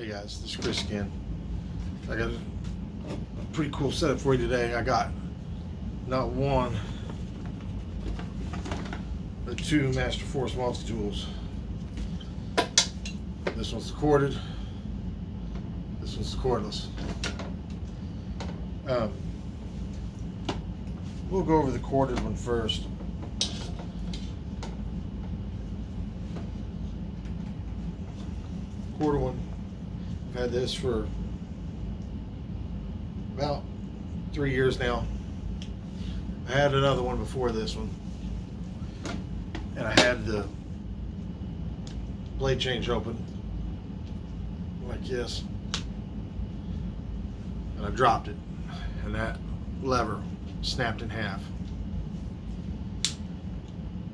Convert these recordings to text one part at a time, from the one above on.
Hey guys, this is Chris again. I got a pretty cool setup for you today. I got not one, but two MasterForce multi-tools. This one's the corded, this one's the cordless. We'll go over the corded one first. Corded one, I've had this for about 3 years now. I had another one before this one, and I had the blade change open like this, and I dropped it, and that lever snapped in half.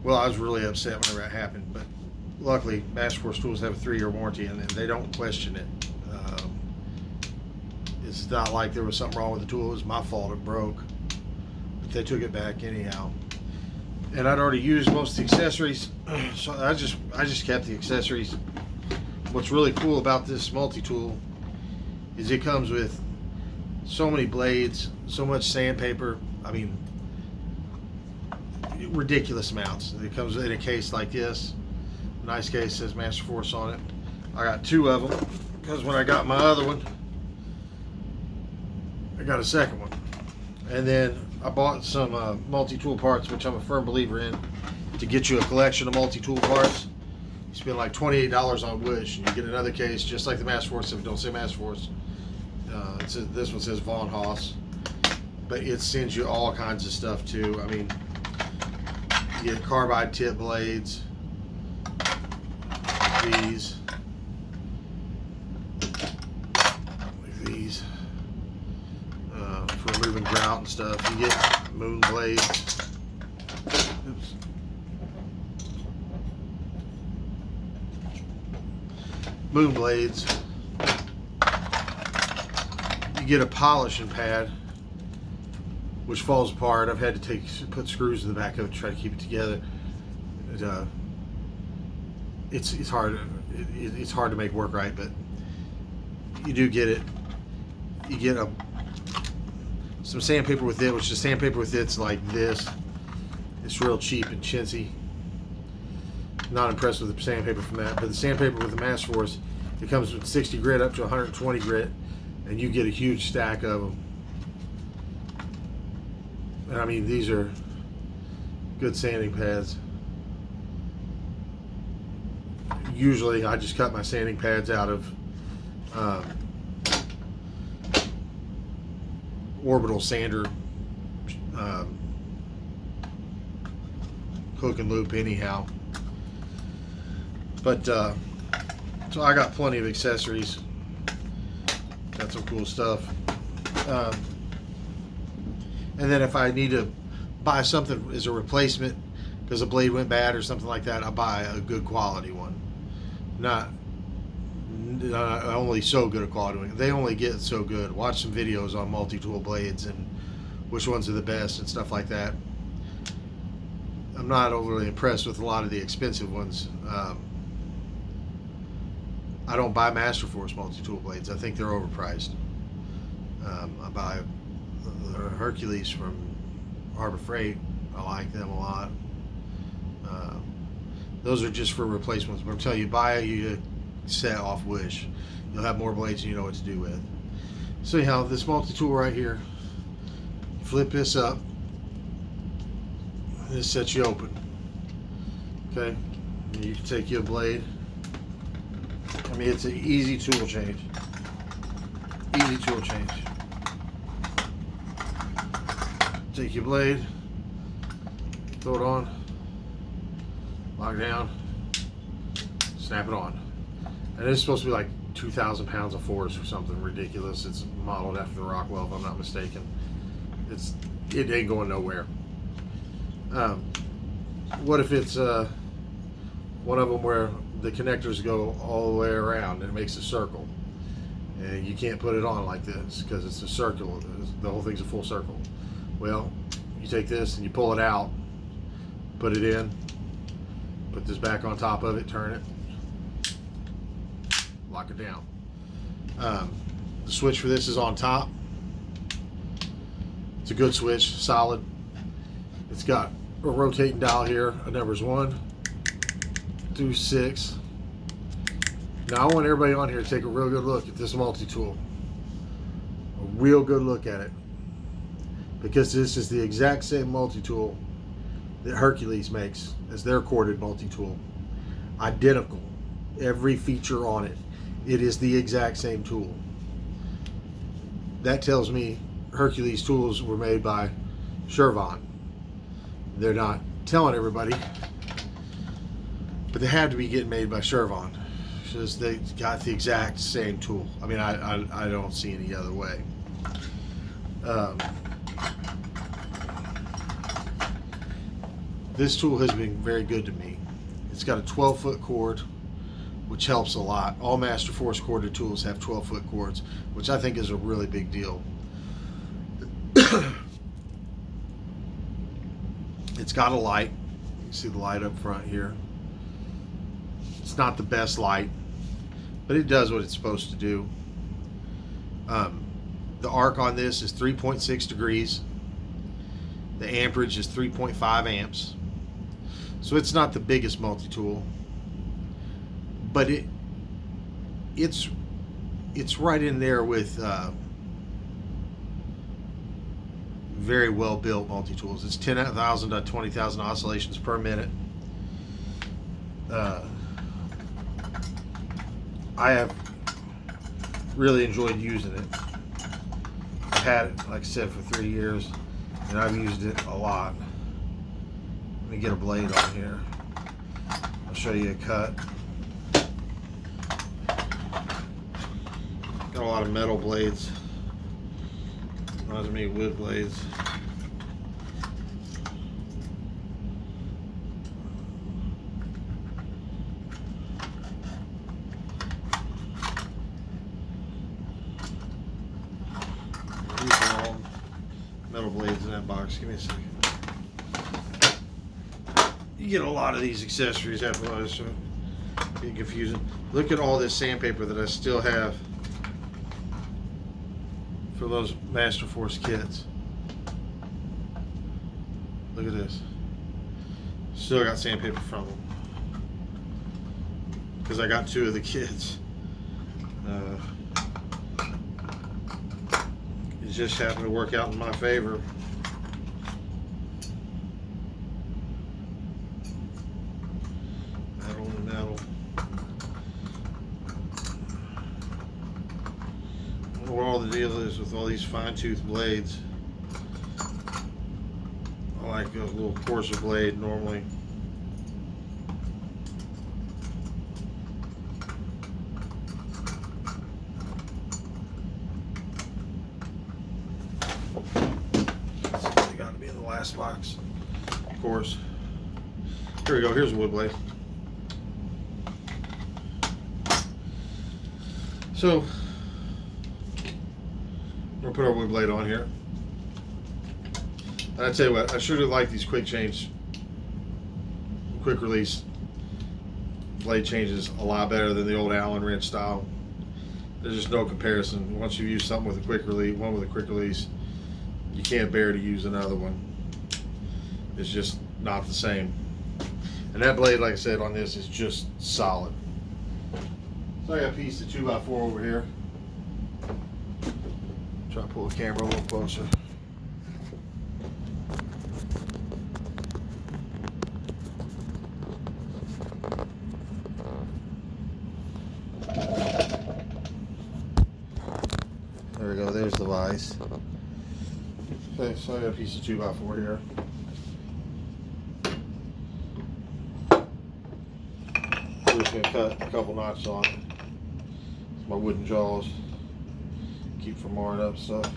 Well, I was really upset whenever that happened, but luckily MasterForce tools have a 3-year warranty and they don't question it. It's not like there was something wrong with the tool. It was my fault, it broke, but they took it back anyhow. And I'd already used most of the accessories, so I just kept the accessories. What's really cool about this multi-tool is it comes with so many blades, so much sandpaper. I mean, ridiculous amounts. It comes in a case like this. Nice case, says MasterForce on it. I got 2 of them because when I got my other one, I got a second one. And then I bought some multi-tool parts, which I'm a firm believer in, to get you a collection of multi-tool parts. You spend like $28 on Wish, and you get another case just like the MasterForce. If it don't say MasterForce, this one says Von Haas, but it sends you all kinds of stuff too. I mean, you get carbide tip blades, these, like these, for removing grout and stuff. You get moon blades. Oops. Moon blades. You get a polishing pad, which falls apart. I've had to put screws in the back of it to try to keep it together. It's hard. It's hard to make work right, but you do get it. You get some sandpaper with it, which the sandpaper with it's like this. It's real cheap and chintzy. Not impressed with the sandpaper from that, but the sandpaper with the MasterForce, it comes with 60 grit up to 120 grit, and you get a huge stack of them. And I mean, these are good sanding pads. Usually I just cut my sanding pads out of orbital sander hook and loop anyhow. But so I got plenty of accessories. Got some cool stuff. And then if I need to buy something as a replacement because a blade went bad or something like that, I buy a good quality one. Not only so good a quality one. They only get so good. Watch some videos on multi-tool blades and which ones are the best and stuff like that. I'm not overly impressed with a lot of the expensive ones. I don't buy MasterForce multi-tool blades. I think they're overpriced. I buy Hercules from Harbor Freight. I like them a lot. Those are just for replacements. But I'm telling you, buy a set off Wish. You'll have more blades than you know what to do with. So anyhow, this multi-tool right here, flip this up. This sets you open. Okay, and you can take your blade. I mean, it's an easy tool change. Easy tool change. Take your blade, throw it on, lock it down, snap it on. And it's supposed to be like 2,000 pounds of force or something ridiculous. It's modeled after the Rockwell, if I'm not mistaken. It ain't going nowhere. What if it's one of them where the connectors go all the way around and it makes a circle, and you can't put it on like this because it's a circle. The whole thing's a full circle. Well, you take this and you pull it out, put it in, put this back on top of it, turn it, lock it down. The switch for this is on top. It's a good switch, solid. It's got a rotating dial here, numbers 1 through 6. Now I want everybody on here to take a real good look at this multi-tool. A real good look at it. Because this is the exact same multi-tool that Hercules makes as their corded multi-tool. Identical. Every feature on it. It is the exact same tool. That tells me Hercules tools were made by Shervon. They're not telling everybody, but they had to be getting made by Shervon, because they got the exact same tool. I mean, I don't see any other way. This tool has been very good to me. It's got a 12-foot cord, which helps a lot. All MasterForce corded tools have 12-foot cords, which I think is a really big deal. It's got a light. You can see the light up front here. It's not the best light, but it does what it's supposed to do. The arc on this is 3.6 degrees. The amperage is 3.5 amps. So it's not the biggest multi-tool, but it's right in there with very well built multi-tools. It's 10,000 to 20,000 oscillations per minute. I have really enjoyed using it. I've had it, like I said, for 3 years, and I've used it a lot. Let me get a blade on here. I'll show you a cut. Got a lot of metal blades. Not as many wood blades. These are all metal blades in that box. Give me a second. You get a lot of these accessories after all this, so it's getting confusing. Look at all this sandpaper that I still have for those MasterForce kits. Look at this. Still got sandpaper from them because I got 2 of the kits. It just happened to work out in my favor. Metal and metal. I don't know what all the deal is with all these fine-tooth blades. I like a little coarser blade normally. They got to be in the last box, of course. Here we go. Here's a wood blade. So we'll put our wood blade on here. And I tell you what, I sure do like these quick release blade changes a lot better than the old Allen wrench style. There's just no comparison. Once you use something with a quick release, one with a quick release, you can't bear to use another one. It's just not the same. And that blade, like I said, on this is just solid. So I got a piece of 2x4 over here. Try to pull the camera a little closer. There we go, there's the vise. Okay, so I got a piece of 2x4 here. I'm just gonna cut a couple notches on it. It's my wooden jaws. Keep from marring up stuff.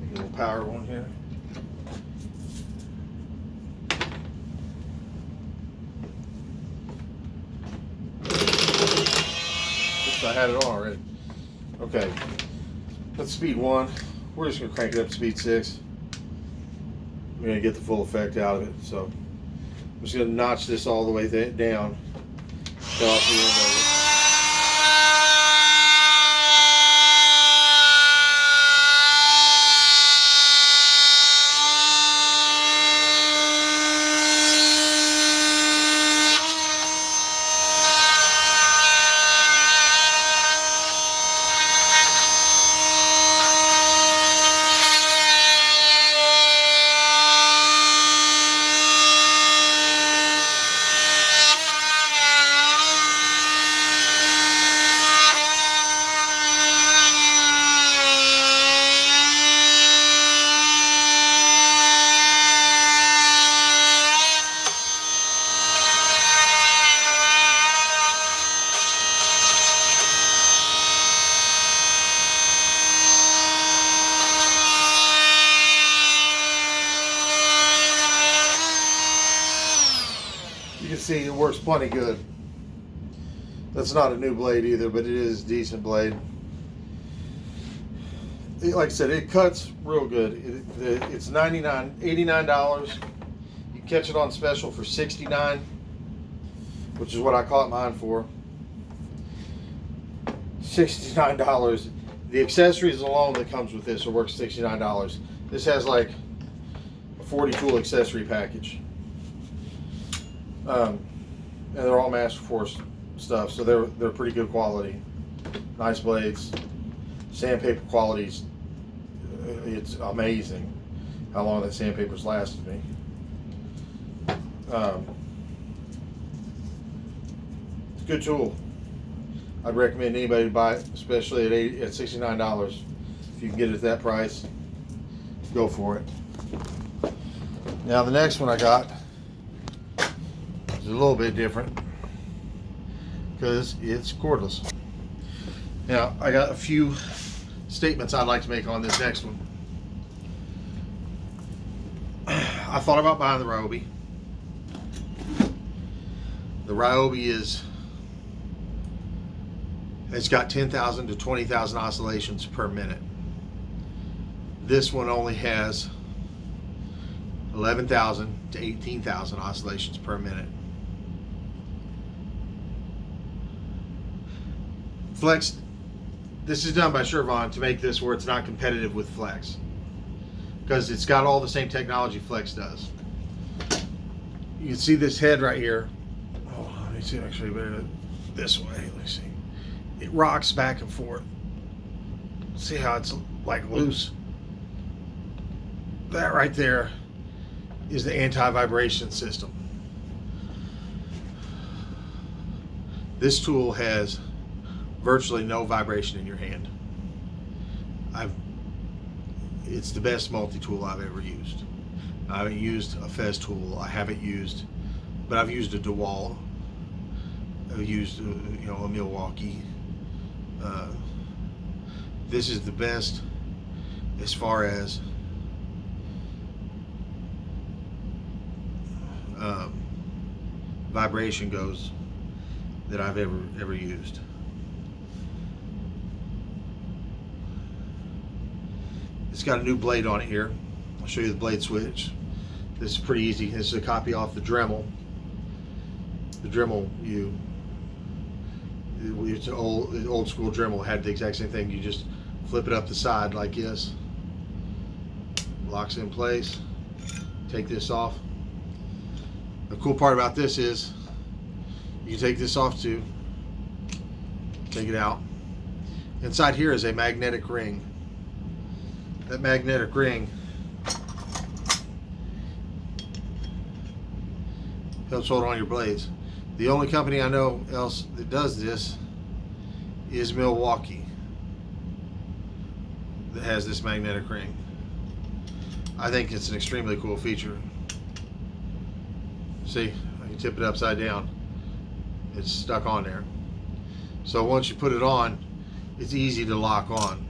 Make a little power one here. Oops, I had it on already. Okay, that's speed 1. We're just going to crank it up to speed 6. We're going to get the full effect out of it. So I'm just going to notch this all the way down. Get off the end of it. You can see it works plenty good. That's not a new blade either, but it is a decent blade. Like I said, it cuts real good. It's $89. You can catch it on special for $69, which is what I caught mine for. $69. The accessories alone that comes with this are worth $69. This has like a 40 tool accessory package. And they're all MasterForce stuff, so they're pretty good quality. Nice blades. Sandpaper quality's it's amazing how long that sandpaper's lasted me. It's a good tool. I'd recommend anybody to buy it, especially at $69. If you can get it at that price, go for it. Now the next one I got is a little bit different because it's cordless. Now I got a few statements I'd like to make on this next one. I thought about buying the Ryobi. The Ryobi it's got 10,000 to 20,000 oscillations per minute. This one only has 11,000 to 18,000 oscillations per minute. Flex, this is done by Shervon to make this where it's not competitive with Flex, because it's got all the same technology Flex does. You can see this head right here. Oh, let me see, actually better this way. Let me see. It rocks back and forth. See how it's like loose? That right there is the anti-vibration system. This tool has virtually no vibration in your hand. It's the best multi-tool I've ever used. I haven't used a Fez tool. I haven't used, but I've used a DeWalt. I've used a Milwaukee. This is the best as far as vibration goes that I've ever used. It's got a new blade on it here. I'll show you the blade switch. This is pretty easy. This is a copy off the Dremel. The Dremel, it's an old school Dremel, had the exact same thing. You just flip it up the side like this. Locks in place. Take this off. The cool part about this is you can take this off too. Take it out. Inside here is a magnetic ring. That magnetic ring helps hold on your blades. The only company I know else that does this is Milwaukee, that has this magnetic ring. I think it's an extremely cool feature. See, I can tip it upside down. It's stuck on there. So once you put it on, it's easy to lock on.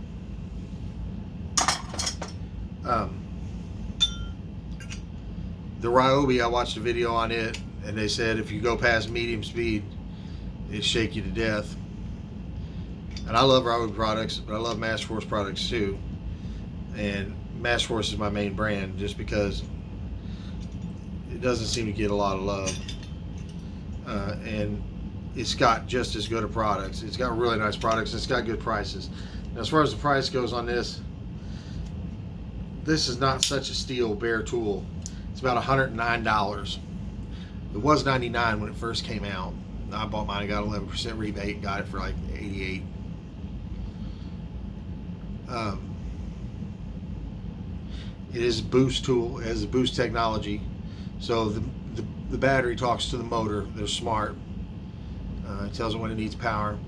The Ryobi, I watched a video on it, and they said if you go past medium speed, it'll shake you to death. And I love Ryobi products, but I love MasterForce products too. And MasterForce is my main brand just because it doesn't seem to get a lot of love. And it's got just as good of products. It's got really nice products. It's got good prices. Now, as far as the price goes on this is not such a steal bare tool. It's about $109. It was $99 when it first came out. I bought mine, I got 11% rebate and got it for like $88. It is a boost tool. It has a boost technology. So the battery talks to the motor. They're smart. It tells it when it needs power.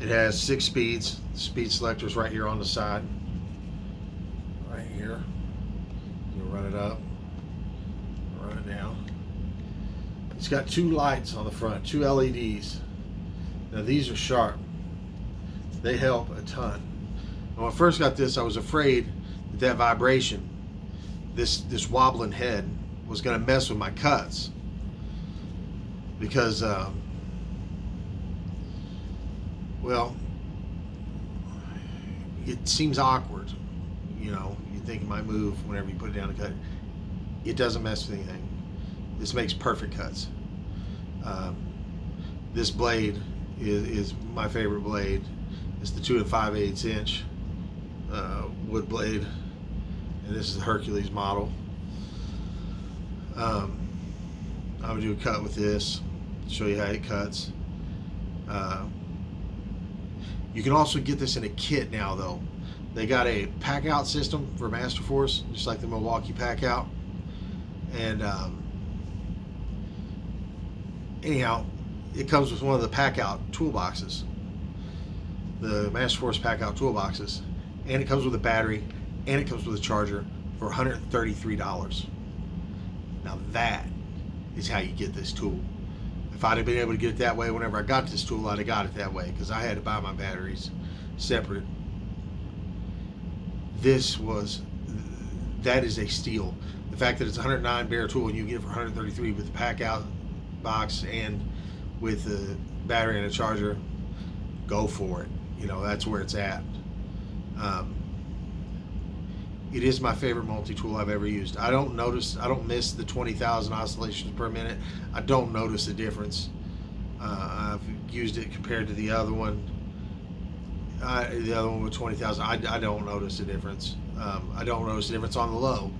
It has 6 speeds. The speed selector is right here on the side. Right here. You run it up, run it down. It's got 2 lights on the front, 2 LEDs. Now these are sharp. They help a ton. When I first got this, I was afraid that vibration, this wobbling head, was going to mess with my cuts, because well, it seems awkward. You know, you think it might move whenever you put it down to cut. It doesn't mess with anything. This makes perfect cuts. This blade is my favorite blade. It's the 2 5/8 inch wood blade, and this is the Hercules model. I'm gonna do a cut with this, show you how it cuts. You can also get this in a kit now, though. They got a pack out system for MasterForce, just like the Milwaukee pack out. And anyhow, it comes with one of the pack out toolboxes, the MasterForce pack out toolboxes, and it comes with a battery, and it comes with a charger for $133. Now that is how you get this tool. If I'd have been able to get it that way whenever I got this tool, I'd have got it that way, because I had to buy my batteries separate. That is a steal. The fact that it's $109 bare tool and you get it for $133 with the pack out box and with the battery and a charger, go for it. You know, that's where it's at. It is my favorite multi-tool I've ever used. I don't miss the 20,000 oscillations per minute. I don't notice the difference. I've used it compared to the other one. The other one with 20,000, I don't notice the difference. I don't notice the difference on the low,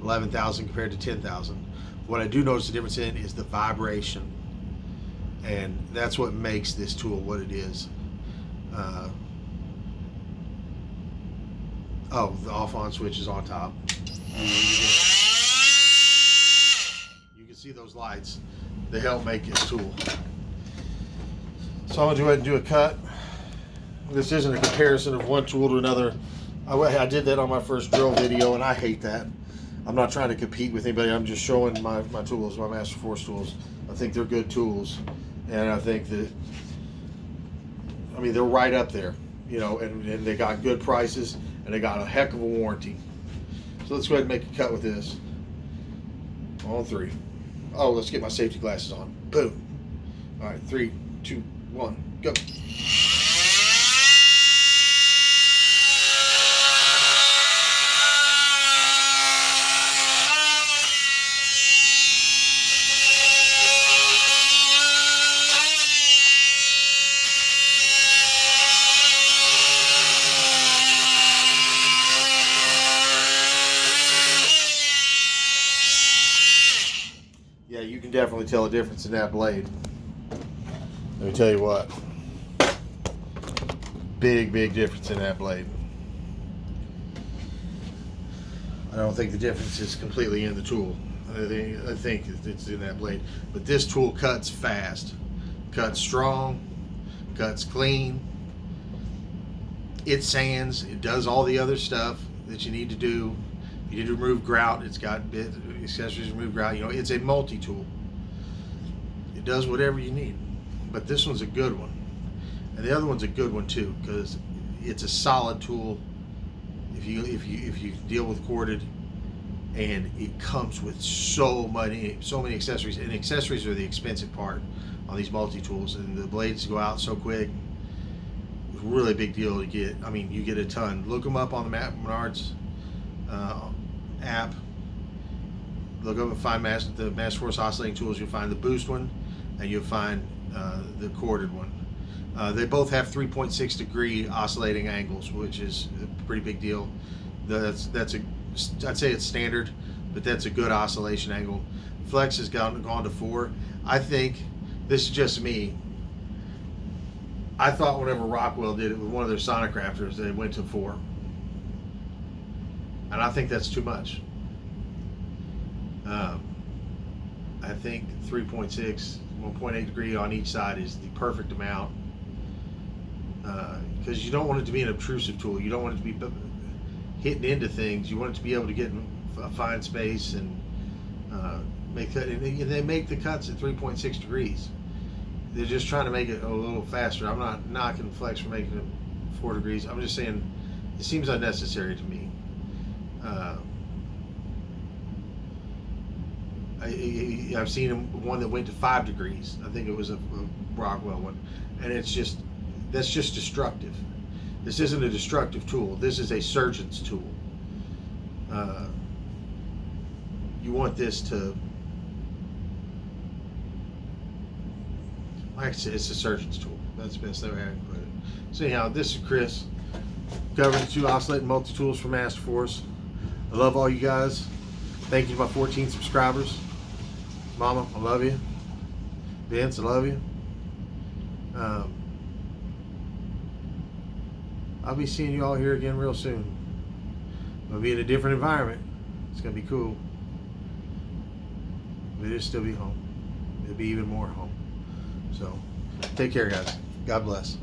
11,000 compared to 10,000. What I do notice the difference in is the vibration, and that's what makes this tool what it is. Oh, the off-on switch is on top. You can see those lights. They help make this tool. So I'm gonna go ahead and do a cut. This isn't a comparison of one tool to another. I did that on my first drill video, and I hate that. I'm not trying to compete with anybody. I'm just showing my tools, my MasterForce tools. I think they're good tools, and I think that, I mean, they're right up there, you know, and they got good prices, and they got a heck of a warranty. So let's go ahead and make a cut with this. On 3. Oh, let's get my safety glasses on. Boom. All right, 3, 2, 1, go. Yeah, you can definitely tell a difference in that blade. Let me tell you what. Big difference in that blade. I don't think the difference is completely in the tool. I think it's in that blade. But this tool cuts fast, cuts strong, cuts clean. It sands. It does all the other stuff that you need to do. You need to remove grout. It's got accessories to remove grout. You know, it's a multi-tool. It does whatever you need. But this one's a good one, and the other one's a good one too, because it's a solid tool. If you deal with corded, and it comes with so many accessories, and accessories are the expensive part on these multi-tools, and the blades go out so quick. really big deal to get. I mean, you get a ton. Look them up on the Menards app. Look up and find the MasterForce oscillating tools. You'll find the boost one, and you'll find the corded one. They both have 3.6 degree oscillating angles, which is a pretty big deal. I'd say it's standard, but that's a good oscillation angle. Flex has gone to 4. I think, this is just me, I thought whenever Rockwell did it with one of their Sonocrafters, they went to 4. And I think that's too much. I think 3.6, 1.8 degree on each side is the perfect amount. Because you don't want it to be an obtrusive tool. You don't want it to be hitting into things. You want it to be able to get in a fine space and make cut. And they make the cuts at 3.6 degrees. They're just trying to make it a little faster. I'm not knocking Flex for making it 4 degrees. I'm just saying it seems unnecessary to me. I've seen one that went to 5 degrees. I think it was a Rockwell one, and that's just destructive. This isn't a destructive tool. This is a surgeon's tool. You want this to, like I said, it's a surgeon's tool. That's the best way I can put it. So anyhow, this is Chris, covering the 2 oscillating multi-tools from MasterForce. I love all you guys. Thank you to my 14 subscribers. Mama, I love you. Vince, I love you. I'll be seeing you all here again real soon. I'll be in a different environment. It's going to be cool. But it'll still be home. It'll be even more home. So, take care, guys. God bless.